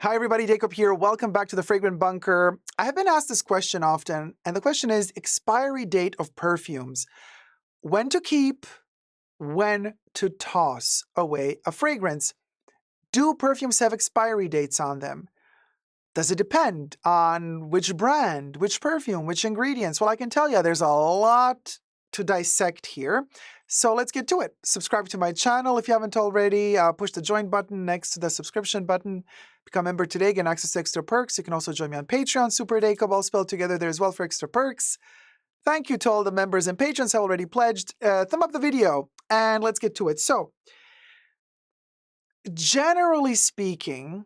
Hi everybody, Dacob here. Welcome back to the Fragrant Bunker. I have been asked this question often, and the question is expiry date of perfumes. When to keep, when to toss away a fragrance. Do perfumes have expiry dates on them? Does it depend on which brand, which perfume, which ingredients? Well, I can tell you there's a lot to dissect here. So let's get to it. Subscribe to my channel if you haven't already. Push the join button next to the subscription button. Become a member today, get access to extra perks. You can also join me on Patreon, superdacob, all spelled together there as well for extra perks. Thank you to all the members and patrons who already pledged. Thumb up the video and let's get to it. So, generally speaking,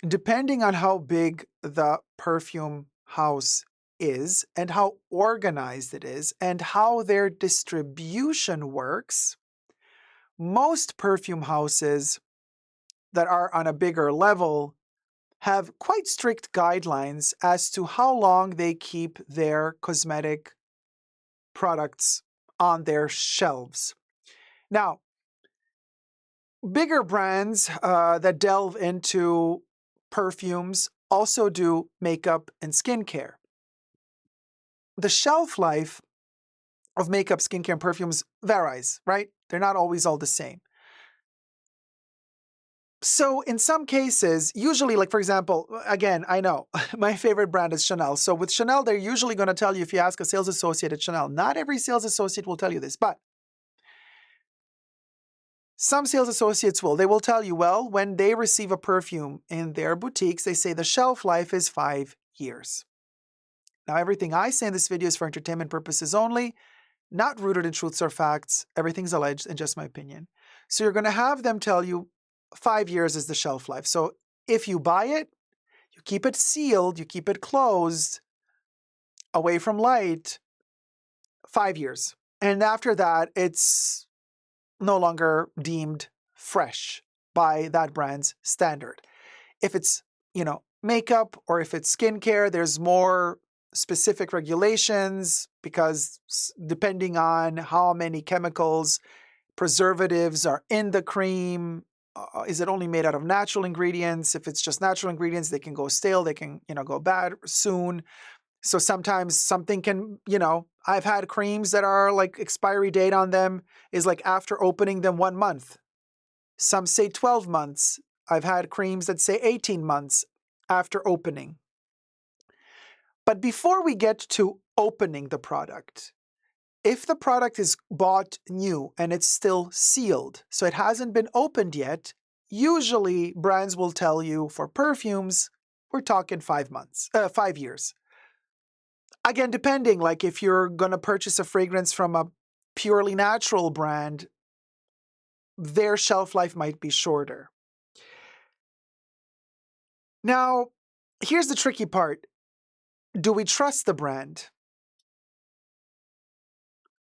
depending on how big the perfume house is and how organized it is and how their distribution works, most perfume houses that are on a bigger level have quite strict guidelines as to how long they keep their cosmetic products on their shelves. Now, bigger brands that delve into perfumes also do makeup and skincare. The shelf life of makeup, skincare, and perfumes varies, right? They're not always all the same. So in some cases, usually, like for example, again, I know my favorite brand is Chanel. So with Chanel, they're usually going to tell you if you ask a sales associate at Chanel. Not every sales associate will tell you this, but some sales associates will. They will tell you, well, when they receive a perfume in their boutiques, they say the shelf life is 5 years. Now, everything I say in this video is for entertainment purposes only, not rooted in truths or facts. Everything's alleged and just my opinion. So you're going to have them tell you 5 years is the shelf life. So if you buy it, you keep it sealed, you keep it closed, away from light, 5 years. And after that, it's no longer deemed fresh by that brand's standard. If it's, makeup or if it's skincare, there's more specific regulations because depending on how many chemicals, preservatives are in the cream, is it only made out of natural ingredients? If it's just natural ingredients, they can go stale, they can, go bad soon. So sometimes something can, I've had creams that are like expiry date on them is like after opening them 1 month. Some say 12 months. I've had creams that say 18 months after opening. But before we get to opening the product, if the product is bought new and it's still sealed, so it hasn't been opened yet, usually brands will tell you for perfumes, we're talking 5 years. Again, depending, like if you're going to purchase a fragrance from a purely natural brand, their shelf life might be shorter. Now, here's the tricky part. Do we trust the brand?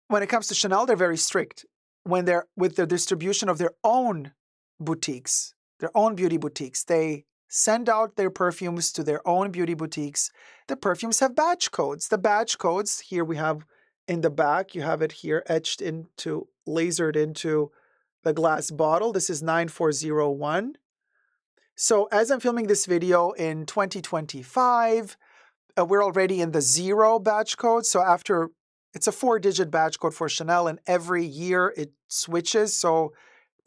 When it comes to Chanel, they're very strict. When they're with the distribution of their own boutiques, their own beauty boutiques, they send out their perfumes to their own beauty boutiques. The perfumes have batch codes. The batch codes, here we have in the back, you have it here lasered into the glass bottle. This is 9401. So as I'm filming this video in 2025, we're already in the 0 batch code. So after, it's a 4-digit batch code for Chanel, and every year it switches. So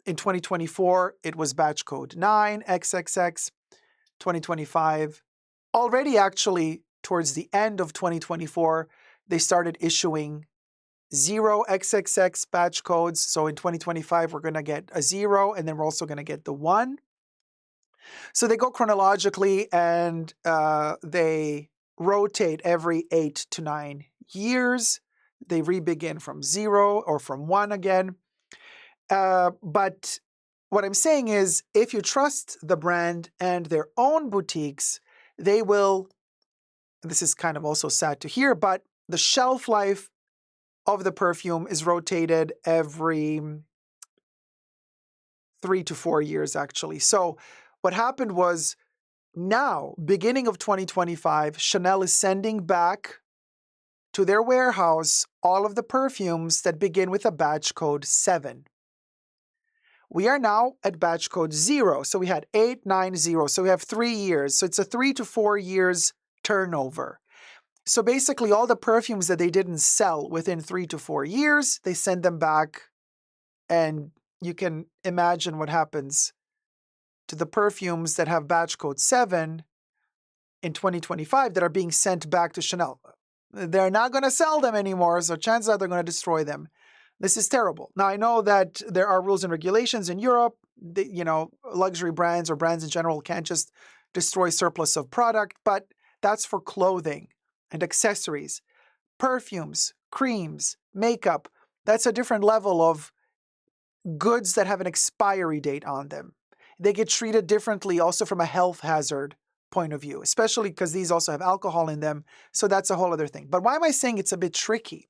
in 2024, it was batch code 9XXX. 2025. Already actually towards the end of 2024, they started issuing 0XXX batch codes. So in 2025, we're going to get a 0, and then we're also going to get the 1. So they go chronologically, and they rotate every 8 to 9 years. They re-begin from 0 or from 1 again. But what I'm saying is, if you trust the brand and their own boutiques, they will, this is kind of also sad to hear, but the shelf life of the perfume is rotated every 3 to 4 years, actually. So what happened was, now, beginning of 2025, Chanel is sending back to their warehouse all of the perfumes that begin with a batch code 7. We are now at batch code 0. So we had 890. So we have 3 years. So it's a 3 to 4 years turnover. So basically all the perfumes that they didn't sell within 3 to 4 years, they send them back, and you can imagine what happens to the perfumes that have batch code 7 in 2025 that are being sent back to Chanel. They're not going to sell them anymore, so chances are they're going to destroy them. This is terrible. Now, I know that there are rules and regulations in Europe. Luxury brands or brands in general can't just destroy surplus of product, but that's for clothing and accessories. Perfumes, creams, makeup, that's a different level of goods that have an expiry date on them. They get treated differently also from a health hazard point of view, especially because these also have alcohol in them. So that's a whole other thing. But why am I saying it's a bit tricky?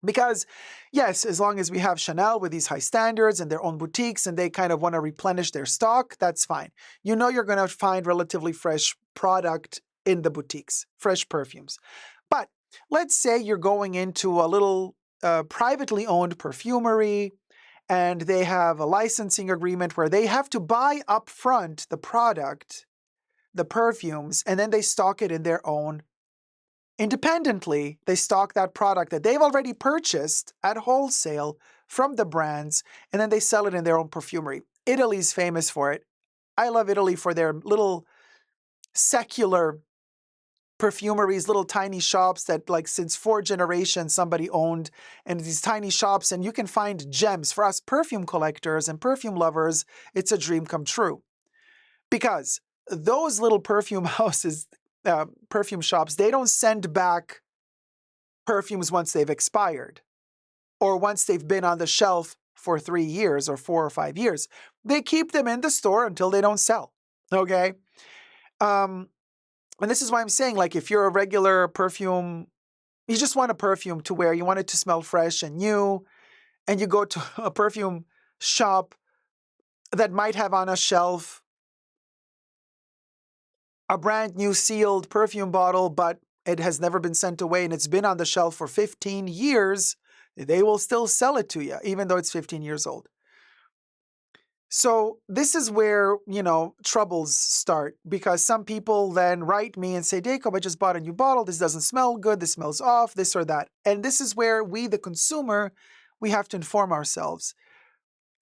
Because yes, as long as we have Chanel with these high standards and their own boutiques and they kind of want to replenish their stock, that's fine. You know you're going to find relatively fresh product in the boutiques, fresh perfumes. But let's say you're going into a little privately owned perfumery and they have a licensing agreement where they have to buy upfront the product, the perfumes, and then they stock it in their own. Independently, they stock that product that they've already purchased at wholesale from the brands, and then they sell it in their own perfumery. Italy's famous for it. I love Italy for their little secular perfumeries, little tiny shops that like since 4 generations somebody owned, and these tiny shops, and you can find gems. For us perfume collectors and perfume lovers, it's a dream come true. Because those little perfume houses, perfume shops, they don't send back perfumes once they've expired or once they've been on the shelf for 3 years or 4 or 5 years. They keep them in the store until they don't sell, okay? And this is why I'm saying, like, if you're a regular perfume, you just want a perfume to wear, you want it to smell fresh and new, and you go to a perfume shop that might have on a shelf a brand new sealed perfume bottle, but it has never been sent away and it's been on the shelf for 15 years, they will still sell it to you, even though it's 15 years old. So this is where, troubles start, because some people then write me and say, Dacob, I just bought a new bottle. This doesn't smell good. This smells off, this or that. And this is where we, the consumer, we have to inform ourselves.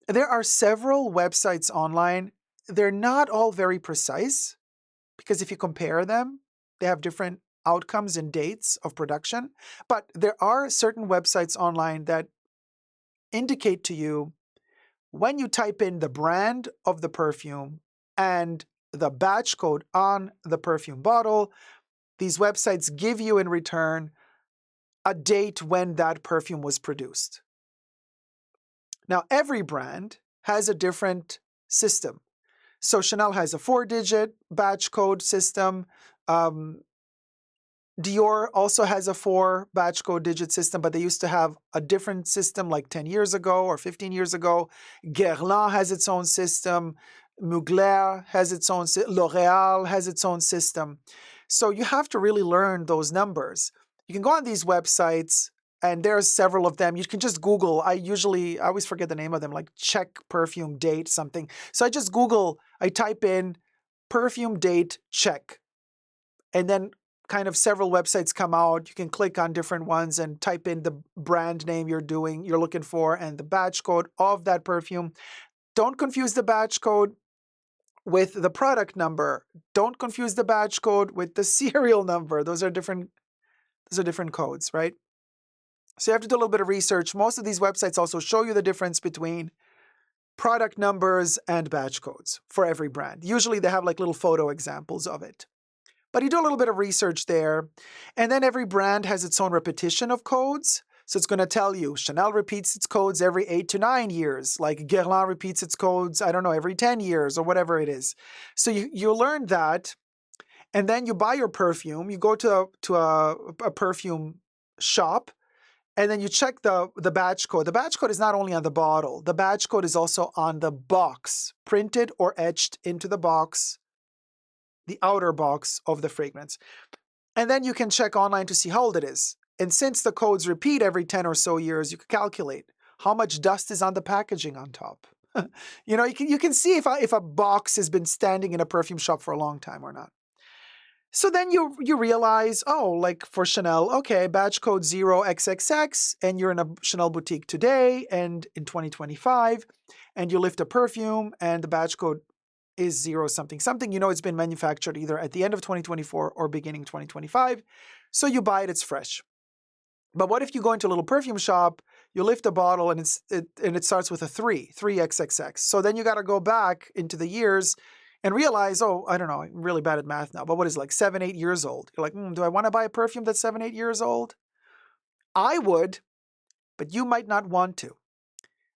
There are several websites online. They're not all very precise, because if you compare them, they have different outcomes and dates of production. But there are certain websites online that indicate to you, when you type in the brand of the perfume and the batch code on the perfume bottle, these websites give you in return a date when that perfume was produced. Now, every brand has a different system. So Chanel has a 4-digit batch code system. Dior also has a 4 batch code digit system, but they used to have a different system like 10 years ago or 15 years ago. Guerlain has its own system. Mugler has its own, L'Oreal has its own system. So you have to really learn those numbers. You can go on these websites, and there's several of them. You can just Google. I always forget the name of them, like check perfume date something. So I just Google, I type in perfume date check, and then kind of several websites come out. You can click on different ones and type in the brand name you're looking for and the batch code of that perfume. Don't confuse the batch code with the product number. Don't confuse the batch code with the serial number. Those are different codes, right? So you have to do a little bit of research. Most of these websites also show you the difference between product numbers and batch codes for every brand. Usually they have like little photo examples of it. But you do a little bit of research there, and then every brand has its own repetition of codes. So it's going to tell you, Chanel repeats its codes every 8 to 9 years, like Guerlain repeats its codes, I don't know, every 10 years or whatever it is. So you learn that, and then you buy your perfume, you go to a perfume shop, and then you check the batch code. The batch code is not only on the bottle, the batch code is also on the box, printed or etched into the box, the outer box of the fragrance. And then you can check online to see how old it is. And since the codes repeat every 10 or so years, you can calculate how much dust is on the packaging on top. You know, you can see if a box has been standing in a perfume shop for a long time or not. So then you realize, oh, like for Chanel, okay, batch code 0XXX, and you're in a Chanel boutique today and in 2025, and you lift a perfume and the batch code is 0 something something. You know it's been manufactured either at the end of 2024 or beginning 2025. So you buy it, it's fresh. But what if you go into a little perfume shop, you lift a bottle and it starts with a 3XXX. So then you got to go back into the years and realize, oh, I don't know, I'm really bad at math now, but what is it, like 7, 8 years old? You're like, do I want to buy a perfume that's 7, 8 years old? I would, but you might not want to.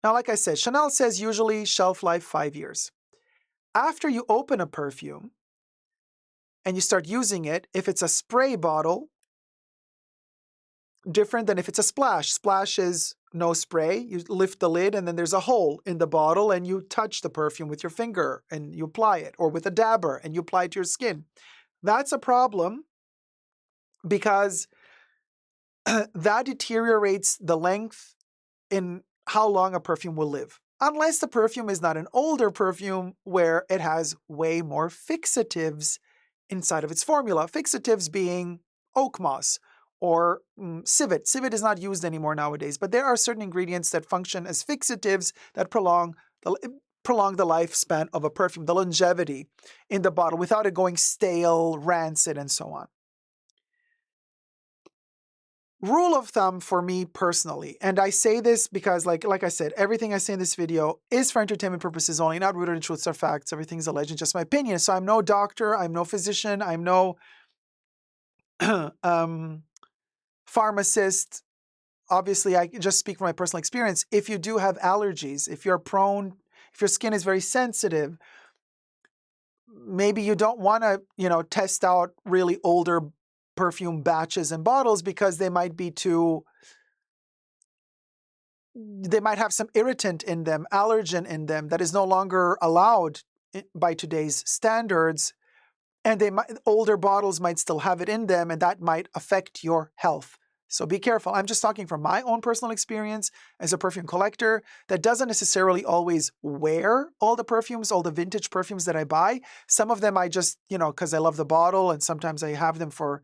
Now, like I said, Chanel says usually shelf life 5 years. After you open a perfume and you start using it, if it's a spray bottle, different than if it's a splash. Splash is no spray. You lift the lid and then there's a hole in the bottle and you touch the perfume with your finger and you apply it, or with a dabber and you apply it to your skin. That's a problem because that deteriorates the length in how long a perfume will live. Unless the perfume is not an older perfume where it has way more fixatives inside of its formula. Fixatives being oak moss or civet. Civet is not used anymore nowadays, but there are certain ingredients that function as fixatives that prolong the lifespan of a perfume, the longevity in the bottle without it going stale, rancid, and so on. Rule of thumb for me personally, and I say this because like I said, everything I say in this video is for entertainment purposes only, not rooted in truths or facts. Everything's a legend, just my opinion. So I'm no doctor, I'm no physician, I'm no pharmacist. Obviously, I just speak from my personal experience. If you do have allergies, if your skin is very sensitive, maybe you don't want to, test out really older perfume batches and bottles because they might have some irritant in them, allergen in them that is no longer allowed by today's standards. And older bottles might still have it in them, and that might affect your health. So be careful. I'm just talking from my own personal experience as a perfume collector that doesn't necessarily always wear all the perfumes, all the vintage perfumes that I buy. Some of them I just, because I love the bottle, and sometimes I have them for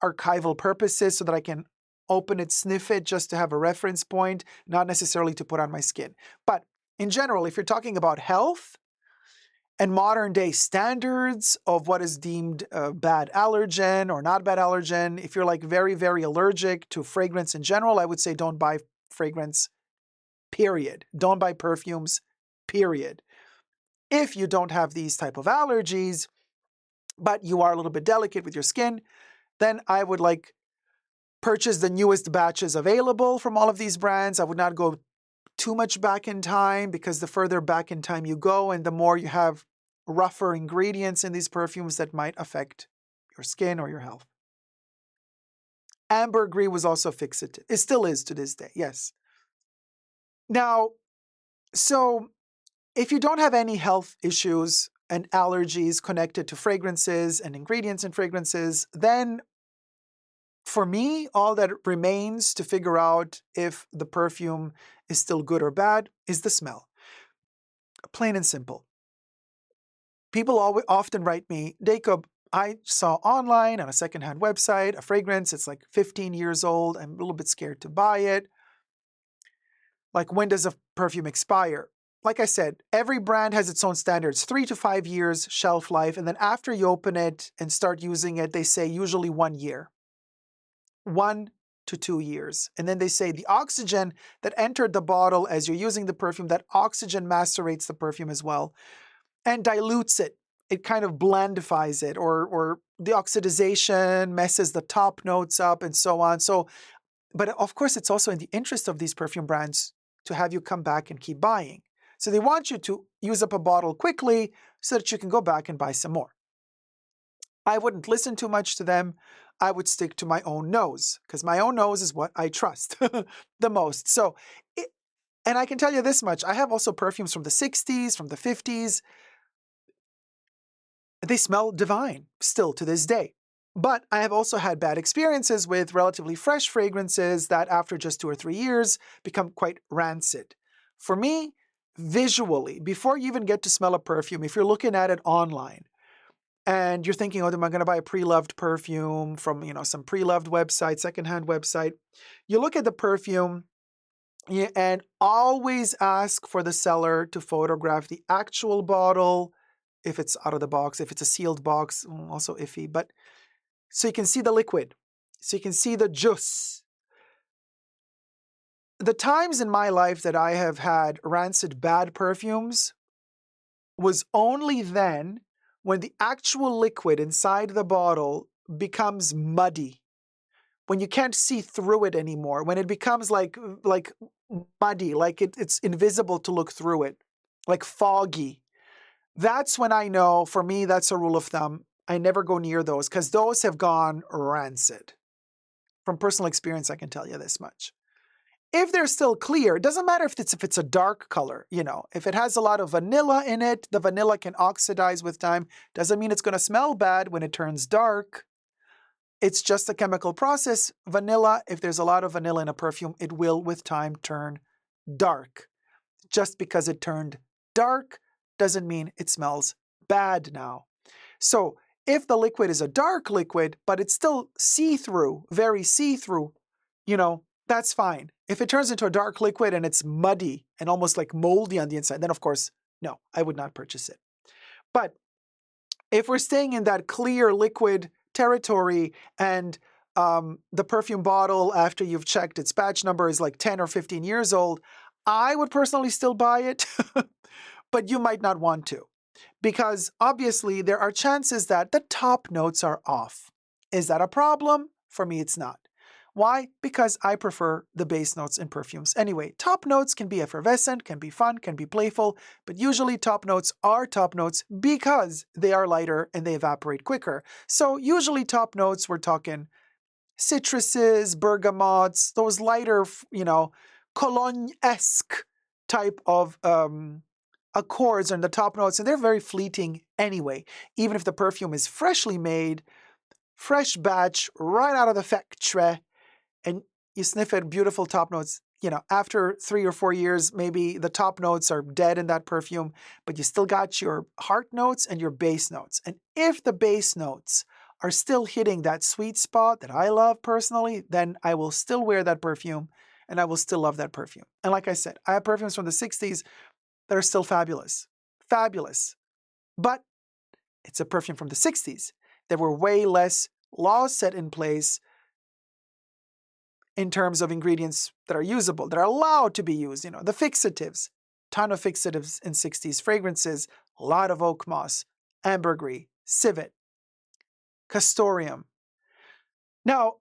archival purposes so that I can open it, sniff it, just to have a reference point, not necessarily to put on my skin. But in general, if you're talking about health and modern day standards of what is deemed a bad allergen or not bad allergen, if you're like very, very allergic to fragrance in general, I would say don't buy fragrance, period. Don't buy perfumes, period. If you don't have these type of allergies, but you are a little bit delicate with your skin, then I would purchase the newest batches available from all of these brands. I would not go too much back in time, because the further back in time you go and the more you have rougher ingredients in these perfumes that might affect your skin or your health. Ambergris was also fixative. It still is to this day, yes. Now, so if you don't have any health issues and allergies connected to fragrances and ingredients in fragrances, then for me, all that remains to figure out if the perfume is still good or bad is the smell. Plain and simple. People often write me, Dacob, I saw online on a secondhand website a fragrance. It's like 15 years old. I'm a little bit scared to buy it. Like, when does a perfume expire? Like I said, every brand has its own standards, 3 to 5 years shelf life. And then after you open it and start using it, they say usually 1 year. 1 to 2 years. And then they say the oxygen that entered the bottle as you're using the perfume, that oxygen macerates the perfume as well and dilutes it. It kind of blandifies it, or the oxidization messes the top notes up and so on. So, but of course, it's also in the interest of these perfume brands to have you come back and keep buying. So they want you to use up a bottle quickly so that you can go back and buy some more. I wouldn't listen too much to them. I would stick to my own nose, because my own nose is what I trust the most. So, and I can tell you this much. I have also perfumes from the 60s, from the 50s. They smell divine still to this day. But I have also had bad experiences with relatively fresh fragrances that after just 2 or 3 years become quite rancid. For me, visually, before you even get to smell a perfume, if you're looking at it online and you're thinking, oh, am I going to buy a pre-loved perfume from, some pre-loved website, secondhand website? You look at the perfume and always ask for the seller to photograph the actual bottle, if it's out of the box. If it's a sealed box, also iffy, but so you can see the liquid, so you can see the juice. The times in my life that I have had rancid bad perfumes was only then when the actual liquid inside the bottle becomes muddy, when you can't see through it anymore, when it becomes like muddy, like it's invisible to look through it, like foggy. That's when I know, for me, that's a rule of thumb. I never go near those because those have gone rancid. From personal experience, I can tell you this much. If they're still clear, it doesn't matter if it's a dark color, if it has a lot of vanilla in it, the vanilla can oxidize with time. Doesn't mean it's going to smell bad when it turns dark. It's just a chemical process. Vanilla, if there's a lot of vanilla in a perfume, it will with time turn dark. Just because it turned dark doesn't mean it smells bad now. So if the liquid is a dark liquid, but it's still see-through, very see-through, that's fine. If it turns into a dark liquid and it's muddy and almost like moldy on the inside, then of course, no, I would not purchase it. But if we're staying in that clear liquid territory and the perfume bottle, after you've checked its batch number, is like 10 or 15 years old, I would personally still buy it, but you might not want to. Because obviously there are chances that the top notes are off. Is that a problem? For me, it's not. Why? Because I prefer the base notes in perfumes. Anyway, top notes can be effervescent, can be fun, can be playful, but usually top notes are top notes because they are lighter and they evaporate quicker. So usually top notes, we're talking citruses, bergamots, those lighter, cologne-esque type of accords on the top notes, and they're very fleeting anyway. Even if the perfume is freshly made, fresh batch, right out of the factory, and you sniff it, beautiful top notes. After 3 or 4 years, maybe the top notes are dead in that perfume, but you still got your heart notes and your base notes. And if the base notes are still hitting that sweet spot that I love personally, then I will still wear that perfume and I will still love that perfume. And like I said, I have perfumes from the 60s that are still fabulous. Fabulous. But it's a perfume from the 60s. There were way less laws set in place in terms of ingredients that are usable, that are allowed to be used. The fixatives, ton of fixatives in 60s. Fragrances, a lot of oak moss, ambergris, civet, castoreum. Now,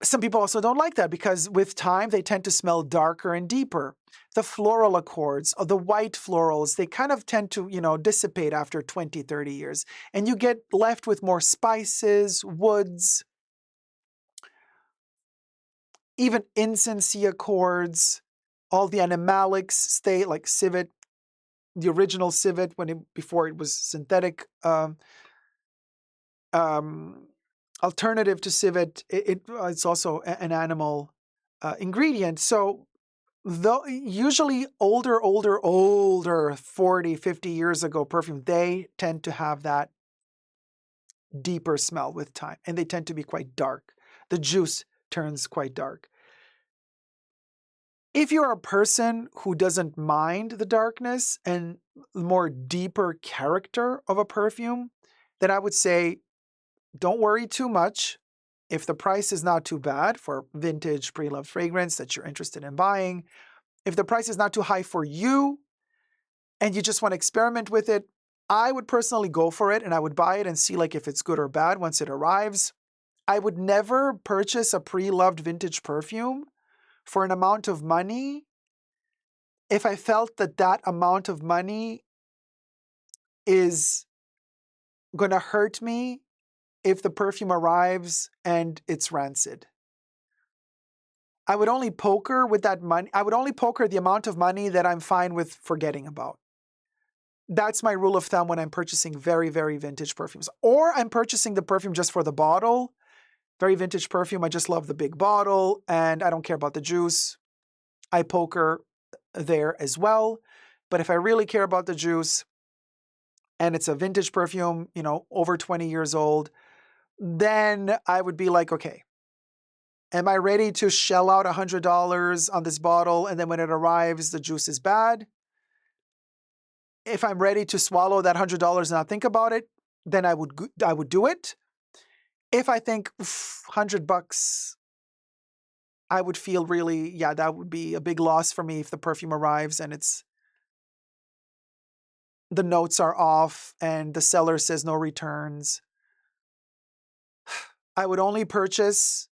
some people also don't like that because with time, they tend to smell darker and deeper. The floral accords, or the white florals, they kind of tend to, dissipate after 20, 30 years. And you get left with more spices, woods, even incensey accords. All the animalics stay, like civet, the original civet, before it was synthetic alternative to civet. It's also an animal ingredient. So usually older, 40, 50 years ago perfume, they tend to have that deeper smell with time, and they tend to be quite dark. The juice turns quite dark. If you're a person who doesn't mind the darkness and more deeper character of a perfume, then I would say don't worry too much. If the price is not too bad for vintage pre-loved fragrance that you're interested in buying, if the price is not too high for you and you just want to experiment with it, I would personally go for it and I would buy it and see if it's good or bad once it arrives. I would never purchase a pre-loved vintage perfume for an amount of money if I felt that amount of money is going to hurt me if the perfume arrives and it's rancid. I would only poker with that money. I would only poker the amount of money that I'm fine with forgetting about. That's my rule of thumb when I'm purchasing very, very vintage perfumes. Or I'm purchasing the perfume just for the bottle. Very vintage perfume, I just love the big bottle and I don't care about the juice. I poker there as well. But if I really care about the juice and it's a vintage perfume, over 20 years old, then I would be like, okay, am I ready to shell out $100 on this bottle and then when it arrives, the juice is bad? If I'm ready to swallow that $100 and not think about it, then I would do it. If I think $100, I would feel really, that would be a big loss for me if the perfume arrives and the notes are off and the seller says no returns. I would only purchase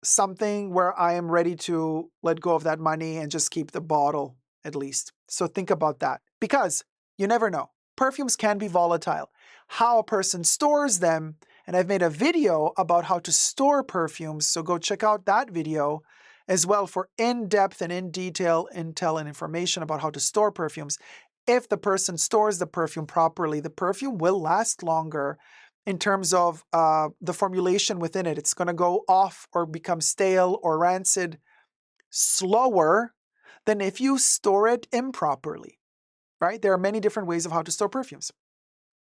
something where I am ready to let go of that money and just keep the bottle at least. So think about that because you never know. Perfumes can be volatile. How a person stores them, and I've made a video about how to store perfumes, so go check out that video as well for in-depth and in-detail intel and information about how to store perfumes. If the person stores the perfume properly, the perfume will last longer in terms of the formulation within it. It's going to go off or become stale or rancid slower than if you store it improperly, right? There are many different ways of how to store perfumes.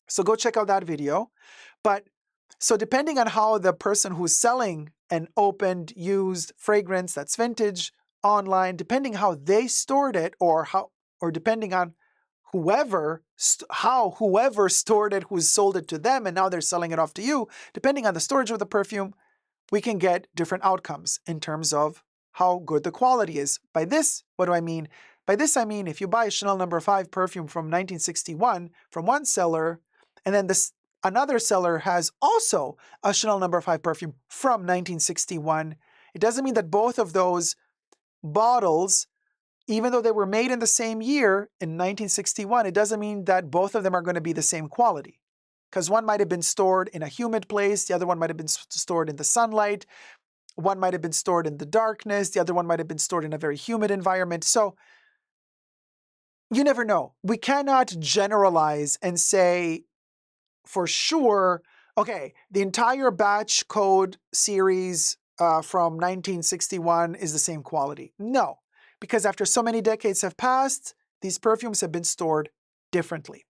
So go check out that video. But so depending on how the person who's selling an opened, used fragrance that's vintage online, depending how they stored it or depending on whoever stored it, who's sold it to them, and now they're selling it off to you, depending on the storage of the perfume, we can get different outcomes in terms of how good the quality is. By this, what do I mean? By this, I mean if you buy a Chanel No. 5 perfume from 1961 from one seller, and then another seller has also a Chanel No. 5 perfume from 1961, it doesn't mean that both of those bottles, even though they were made in the same year in 1961, it doesn't mean that both of them are going to be the same quality. Because one might have been stored in a humid place, the other one might have been stored in the sunlight, one might have been stored in the darkness, the other one might have been stored in a very humid environment. So you never know. We cannot generalize and say for sure, okay, the entire batch code series from 1961 is the same quality. No. Because after so many decades have passed, these perfumes have been stored differently,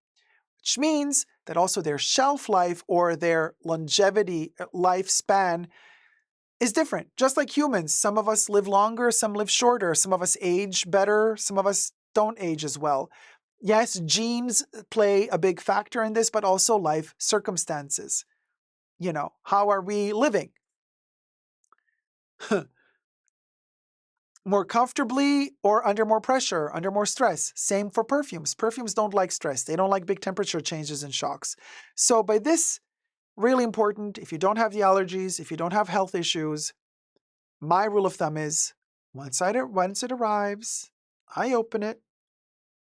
which means that also their shelf life or their longevity, lifespan is different. Just like humans, some of us live longer, some live shorter, some of us age better, some of us don't age as well. Yes, genes play a big factor in this, but also life circumstances. How are we living? More comfortably or under more pressure, under more stress. Same for perfumes. Perfumes don't like stress. They don't like big temperature changes and shocks. So by this, really important, if you don't have the allergies, if you don't have health issues, my rule of thumb is once it arrives, I open it,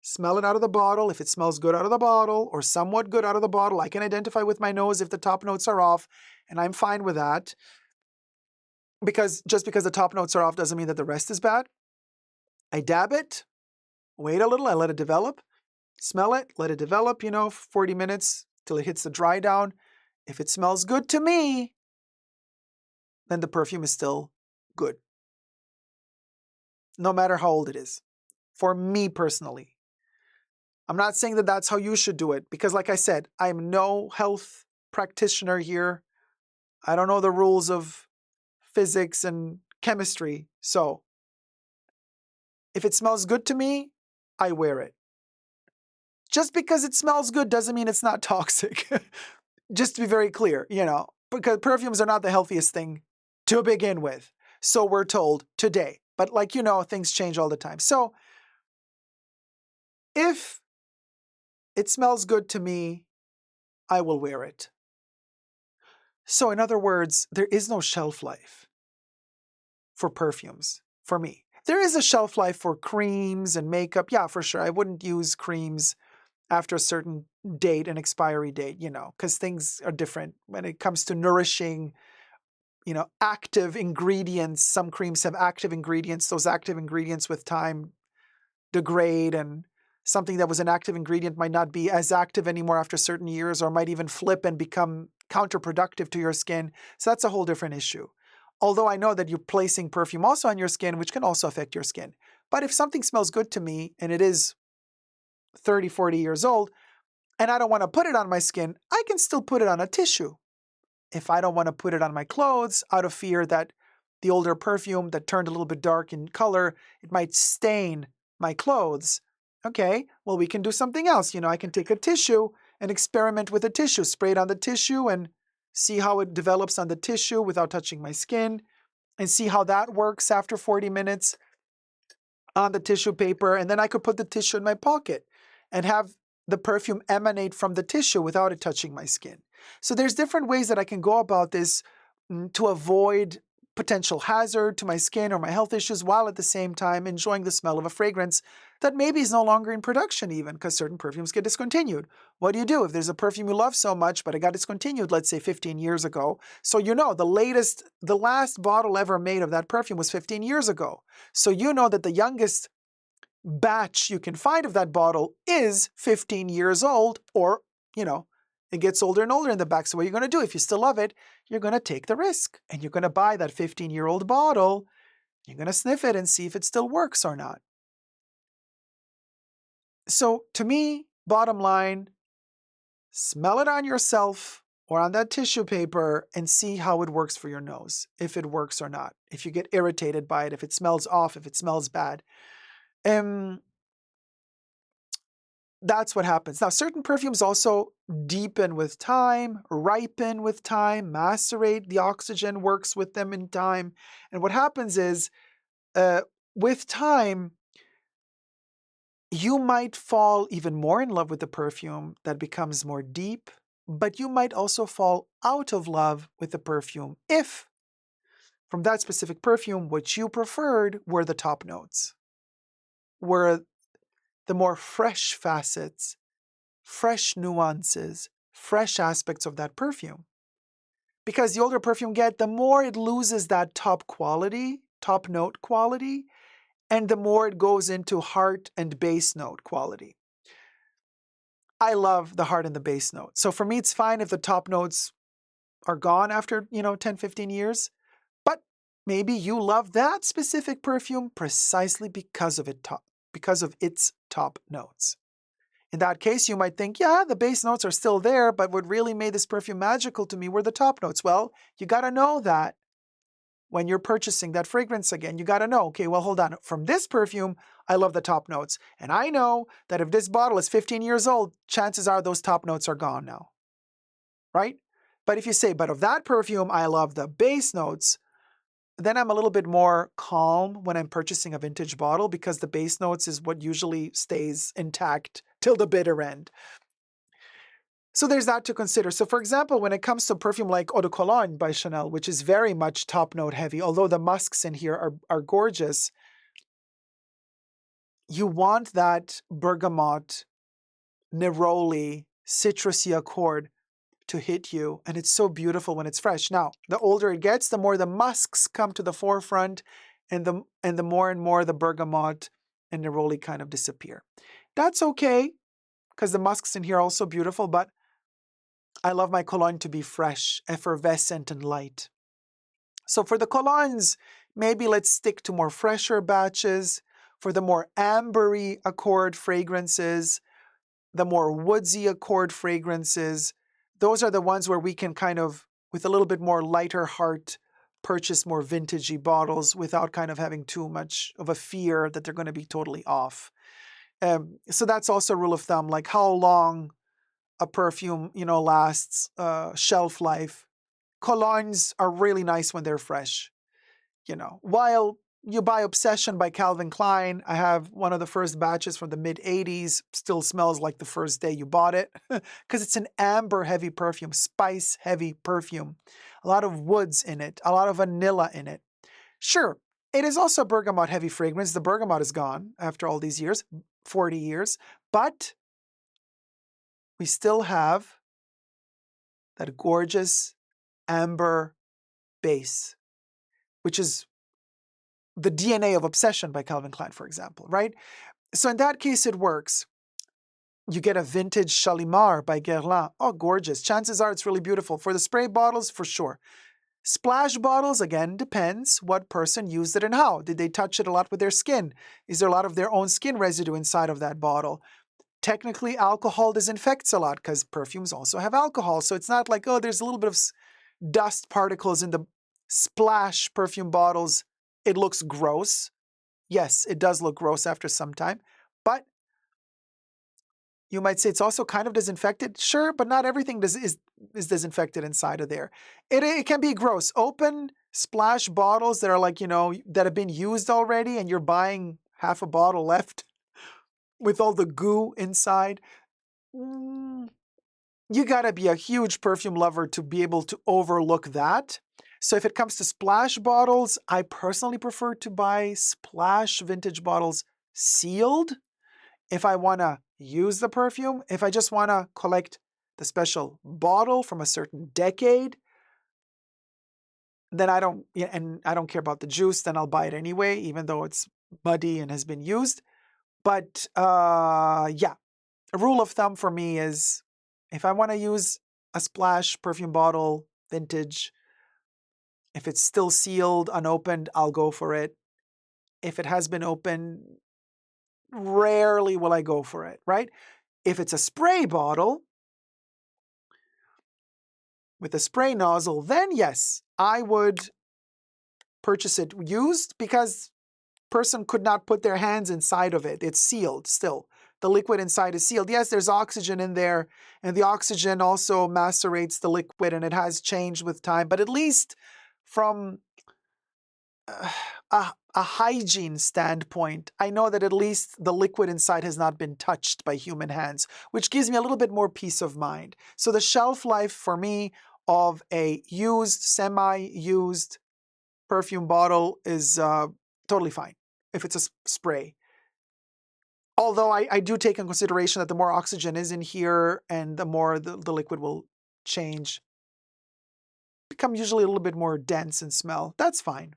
smell it out of the bottle. If it smells good out of the bottle or somewhat good out of the bottle, I can identify with my nose if the top notes are off, and I'm fine with that. Because just because the top notes are off doesn't mean that the rest is bad. I dab it, wait a little, I let it develop, smell it, let it develop, 40 minutes till it hits the dry down. If it smells good to me, then the perfume is still good. No matter how old it is. For me personally. I'm not saying that that's how you should do it, because like I said, I'm no health practitioner here. I don't know the rules of physics and chemistry. So if it smells good to me, I wear it. Just because it smells good doesn't mean it's not toxic. Just to be very clear, because perfumes are not the healthiest thing to begin with. So we're told today. But things change all the time. So if it smells good to me, I will wear it. So in other words, there is no shelf life for perfumes for me. There is a shelf life for creams and makeup. Yeah, for sure. I wouldn't use creams after a certain date, an expiry date, because things are different when it comes to nourishing, active ingredients. Some creams have active ingredients. Those active ingredients with time degrade, and something that was an active ingredient might not be as active anymore after certain years, or might even flip and become counterproductive to your skin. So that's a whole different issue. Although I know that you're placing perfume also on your skin, which can also affect your skin. But if something smells good to me and it is 30, 40 years old, and I don't want to put it on my skin, I can still put it on a tissue. If I don't want to put it on my clothes out of fear that the older perfume that turned a little bit dark in color, it might stain my clothes. Okay, well, we can do something else. I can take a tissue and experiment with a tissue, spray it on the tissue and see how it develops on the tissue without touching my skin, and see how that works after 40 minutes on the tissue paper. And then I could put the tissue in my pocket and have the perfume emanate from the tissue without it touching my skin. So there's different ways that I can go about this to avoid potential hazard to my skin or my health issues, while at the same time enjoying the smell of a fragrance that maybe is no longer in production, even because certain perfumes get discontinued. What do you do if there's a perfume you love so much, but it got discontinued, let's say 15 years ago? So the last bottle ever made of that perfume was 15 years ago. So you know that the youngest batch you can find of that bottle is 15 years old, or, it gets older and older in the back. So what are you going to do? If you still love it, you're going to take the risk and you're going to buy that 15-year-old bottle. You're going to sniff it and see if it still works or not. So to me, bottom line, smell it on yourself or on that tissue paper and see how it works for your nose, if it works or not, if you get irritated by it, if it smells off, if it smells bad. That's what happens. Now, certain perfumes also deepen with time, ripen with time, macerate. The oxygen works with them in time. And what happens is, with time, you might fall even more in love with the perfume that becomes more deep, but you might also fall out of love with the perfume if, from that specific perfume, what you preferred were the top notes, were the more fresh facets, fresh nuances, fresh aspects of that perfume. Because the older perfume the more it loses that top note quality, and the more it goes into heart and base note quality. I love the heart and the base note. So for me, it's fine if the top notes are gone after, 10, 15 years. But maybe you love that specific perfume precisely because of its top notes. In that case, you might think, yeah, the base notes are still there, but what really made this perfume magical to me were the top notes. Well, you got to know that when you're purchasing that fragrance again. You got to know, okay, well, hold on. From this perfume, I love the top notes. And I know that if this bottle is 15 years old, chances are those top notes are gone now, right? But if you say, but of that perfume, I love the base notes, then I'm a little bit more calm when I'm purchasing a vintage bottle, because the base notes is what usually stays intact till the bitter end. So there's that to consider. So for example, when it comes to perfume like Eau de Cologne by Chanel, which is very much top note heavy, although the musks in here are gorgeous, you want that bergamot, neroli, citrusy accord to hit you, and it's so beautiful when it's fresh. Now, the older it gets, the more the musks come to the forefront, and the more and more the bergamot and neroli kind of disappear. That's okay, because the musks in here are also beautiful, but I love my cologne to be fresh, effervescent, and light. So for the colognes, maybe let's stick to more fresher batches. For the more ambery accord fragrances, the more woodsy accord fragrances, those are the ones where we can kind of, with a little bit more lighter heart, purchase more vintagey bottles without kind of having too much of a fear that they're going to be totally off. So that's also a rule of thumb, like how long a perfume, lasts, shelf life. Colognes are really nice when they're fresh. While you buy Obsession by Calvin Klein, I have one of the first batches from the mid-'80s, still smells like the first day you bought it, because it's an amber-heavy perfume, spice-heavy perfume. A lot of woods in it, a lot of vanilla in it. Sure, it is also a bergamot-heavy fragrance. The bergamot is gone after all these years, 40 years, but we still have that gorgeous amber base, which is the DNA of Obsession by Calvin Klein, for example, right? So in that case, it works. You get a vintage Shalimar by Guerlain. Oh, gorgeous. Chances are it's really beautiful. For the spray bottles, for sure. Splash bottles, again, depends what person used it and how. Did they touch it a lot with their skin? Is there a lot of their own skin residue inside of that bottle? technically alcohol disinfects a lot because perfumes also have alcohol. So it's not like, oh, there's a little bit of dust particles in the splash perfume bottles. It looks gross. Yes, it does look gross after some time, but you might say it's also kind of disinfected. Sure, but not everything is disinfected inside of there. It can be gross. Open splash bottles that are like, that have been used already and you're buying half a bottle left with all the goo inside. You gotta be a huge perfume lover to be able to overlook that. So if it comes to splash bottles, I personally prefer to buy splash vintage bottles sealed. If I wanna use the perfume, if I just wanna collect the special bottle from a certain decade, then I don't care about the juice, then I'll buy it anyway, even though it's muddy and has been used. But yeah, a rule of thumb for me is if I want to use a splash perfume bottle, vintage, if it's still sealed, unopened, I'll go for it. If it has been opened, rarely will I go for it, right? If it's a spray bottle with a spray nozzle, then yes, I would purchase it used because person could not put their hands inside of it. It's sealed still. The liquid inside is sealed. Yes, there's oxygen in there, and the oxygen also macerates the liquid, and it has changed with time. But at least from a hygiene standpoint, I know that at least the liquid inside has not been touched by human hands, which gives me a little bit more peace of mind. So the shelf life for me of a used, semi-used perfume bottle is totally fine if it's a spray. Although I do take in consideration that the more oxygen is in here and the more the liquid will change, become usually a little bit more dense in smell. That's fine.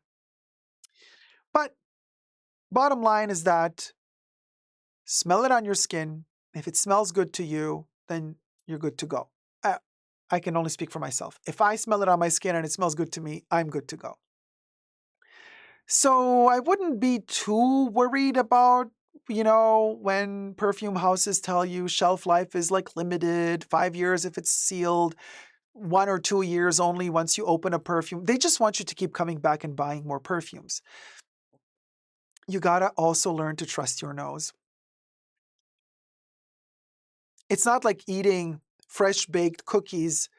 But bottom line is that smell it on your skin. If it smells good to you, then you're good to go. I can only speak for myself. If I smell it on my skin and it smells good to me, I'm good to go. So I wouldn't be too worried about, when perfume houses tell you shelf life is like limited, 5 years if it's sealed, 1 or 2 years only once you open a perfume. They just want you to keep coming back and buying more perfumes. You gotta also learn to trust your nose. It's not like eating fresh baked cookies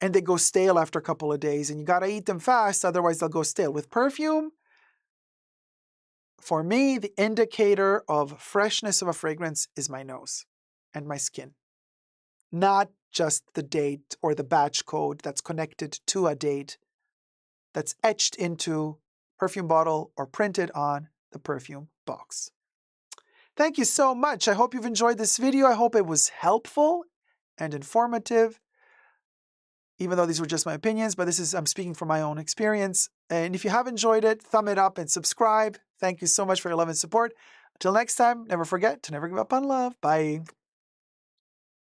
and they go stale after a couple of days and you gotta eat them fast, otherwise they'll go stale. With perfume, for me, the indicator of freshness of a fragrance is my nose and my skin, not just the date or the batch code that's connected to a date that's etched into perfume bottle or printed on the perfume box. Thank you so much. I hope you've enjoyed this video. I hope it was helpful and informative, even though these were just my opinions, but I'm speaking from my own experience. And if you have enjoyed it, thumb it up and subscribe. Thank you so much for your love and support. Until next time, never forget to never give up on love. Bye.